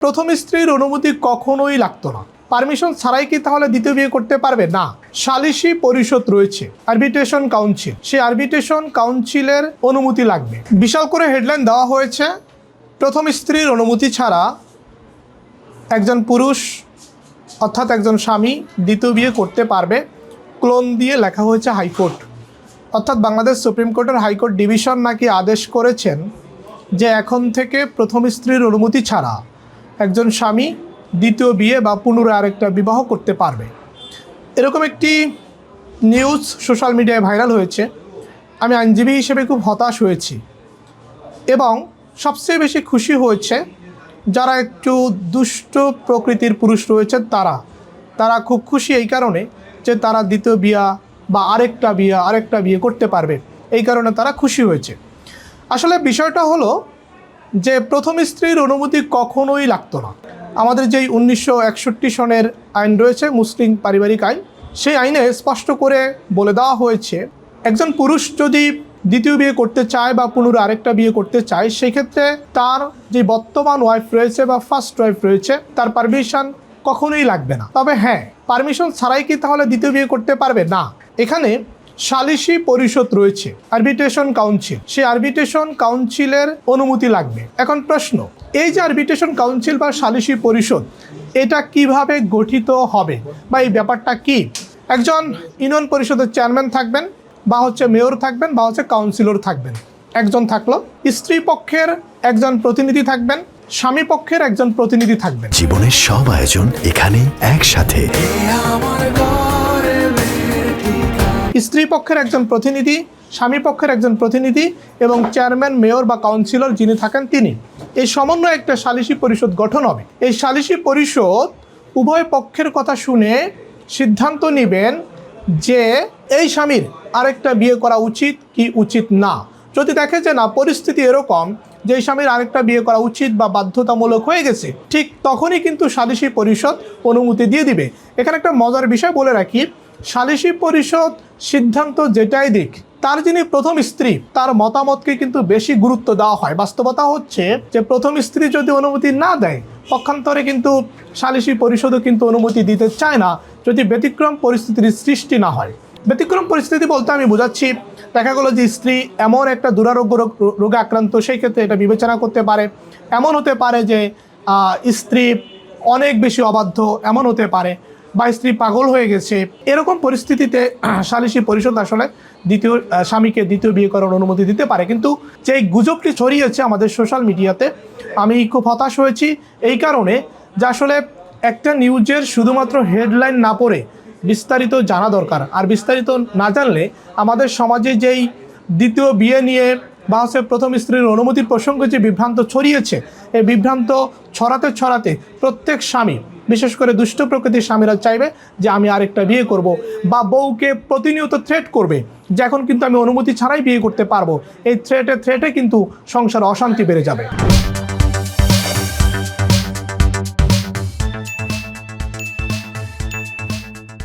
প্রথম স্ত্রীর অনুমতি কখনোই লাগতো না। পারমিশন ছাড়াই কি তাহলে দ্বিতীয় বিয়ে করতে পারবে? না, সালিসি পরিষদ রয়েছে, আরবিট্রেশন কাউন্সিল, সেই আরবিট্রেশন কাউন্সিলের অনুমতি লাগবে। বিশাল করে হেডলাইন দেওয়া হয়েছে, প্রথম স্ত্রীর অনুমতি ছাড়া একজন পুরুষ অর্থাৎ একজন স্বামী দ্বিতীয় বিয়ে করতে পারবে। ক্লোন দিয়ে লেখা হয়েছে হাইকোর্ট, অর্থাৎ বাংলাদেশ সুপ্রিম কোর্টের হাইকোর্ট ডিভিশন নাকি আদেশ করেছেন যে এখন থেকে প্রথম স্ত্রীর অনুমতি ছাড়া একজন স্বামী দ্বিতীয় বিয়ে বা পুনরায় আরেকটা বিবাহ করতে পারবে। এরকম একটি নিউজ সোশ্যাল মিডিয়ায় ভাইরাল হয়েছে। আমি আইনজীবী হিসেবে খুব হতাশ হয়েছি এবং সবচেয়ে বেশি খুশি হয়েছে যারা একটু দুষ্ট প্রকৃতির পুরুষ রয়েছে তারা খুব খুশি এই কারণে যে তারা দ্বিতীয় বিয়া বা আরেকটা বিয়ে করতে পারবে, এই কারণে তারা খুশি হয়েছে। আসলে বিষয়টা হলো যে প্রথম স্ত্রীর অনুমতি কখনোই লাগতো না। আমাদের যেই 1961 সনের আইন রয়েছে, মুসলিম পারিবারিক আইন, সেই আইনে স্পষ্ট করে বলে দেওয়া হয়েছে একজন পুরুষ যদি দ্বিতীয় বিয়ে করতে চায় বা পুনরায় আরেকটা বিয়ে করতে চায়, সেক্ষেত্রে তার যে বর্তমান ওয়াইফ রয়েছে বা ফার্স্ট ওয়াইফ রয়েছে তার পারমিশন কখনোই লাগবে না। তবে হ্যাঁ, পারমিশন ছাড়াই কি তাহলে দ্বিতীয় বিয়ে করতে পারবে? না, এখানে সালিসি পরিষদ রয়েছে, আরবিট্রেশন কাউন্সিল, সেই আরবিট্রেশন কাউন্সিলের অনুমতি লাগবে। এখন প্রশ্ন, এই যে আরবিট্রেশন কাউন্সিল বা সালিসি পরিষদ, এটা কিভাবে গঠিত হবে বা এই ব্যাপারটা কি? একজন ইউনিয়ন পরিষদের চেয়ারম্যান থাকবেন, বা মেয়র থাকবেন, বা কাউন্সিলর থাকবেন। একজন থাকলো, স্ত্রী পক্ষের একজন প্রতিনিধি থাকবেন, স্বামী পক্ষের একজন প্রতিনিধি থাকবেন। জীবনের সব আয়োজন এখানে একসাথে। স্ত্রী পক্ষের একজন প্রতিনিধি, স্বামী পক্ষের একজন প্রতিনিধি এবং চেয়ারম্যান, মেয়র বা কাউন্সিলর যিনি থাকেন তিনি, এই সমন্বয়ে একটা সালিসি পরিষদ গঠন হবে। এই সালিসি পরিষদ উভয় পক্ষের কথা শুনে সিদ্ধান্ত নেবেন যে এই স্বামীর আরেকটা বিয়ে করা উচিত কি উচিত না। যদি দেখে যে না, পরিস্থিতি এরকম যে এই স্বামীর আরেকটা বিয়ে করা উচিত বা বাধ্যতামূলক হয়ে গেছে, ঠিক তখনই কিন্তু সালিসি পরিষদ অনুমতি দিয়ে দিবে। এখানে একটা মজার বিষয় বলে রাখি, সালিসি পরিষদ সিদ্ধান্ত যেটাই দিক, তার যিনি প্রথম স্ত্রী তার মতামতকে কিন্তু বেশি গুরুত্ব দেওয়া হয়। বাস্তবতা হচ্ছে যে প্রথম স্ত্রী যদি অনুমতি না দেয়, পক্ষান্তরে কিন্তু সালিসি পরিষদও কিন্তু অনুমতি দিতে চায় না, যদি ব্যতিক্রম পরিস্থিতির সৃষ্টি না হয়। ব্যতিক্রম পরিস্থিতি বলতে আমি বোঝাচ্ছি, দেখা গেলো যে স্ত্রী এমন একটা দুরারোগ্য রোগে আক্রান্ত, সেই ক্ষেত্রে এটা বিবেচনা করতে পারে। এমন হতে পারে যে স্ত্রী অনেক বেশি অবাধ্য, এমন হতে পারে, বা স্ত্রী পাগল হয়ে গেছে। এরকম পরিস্থিতিতে সালিসি পরিষদ আসলে স্বামীকে দ্বিতীয় বিয়ে করার অনুমতি দিতে পারে। কিন্তু যে গুজবটি ছড়িয়েছে আমাদের সোশ্যাল মিডিয়াতে, আমি খুব হতাশ হয়েছি এই কারণে যে আসলে একটা নিউজের শুধুমাত্র হেডলাইন না পড়ে বিস্তারিত জানা দরকার। আর বিস্তারিত না জানলে আমাদের সমাজে যেই দ্বিতীয় বিয়ে নিয়ে বা প্রথম স্ত্রীর অনুমতির প্রসঙ্গে যে বিভ্রান্ত ছড়িয়েছে, এই বিভ্রান্ত ছড়াতে প্রত্যেক স্বামী, বিশেষ করে দুষ্ট প্রকৃতির স্বামীরা চাইবে যে আমি আরেকটা বিয়ে করব, বা বউকে প্রতিনিয়ত থ্রেট করবে যে এখন কিন্তু আমি অনুমতি ছাড়াই বিয়ে করতে পারবো। এই থ্রেটে কিন্তু সংসার অশান্তি বেড়ে যাবে।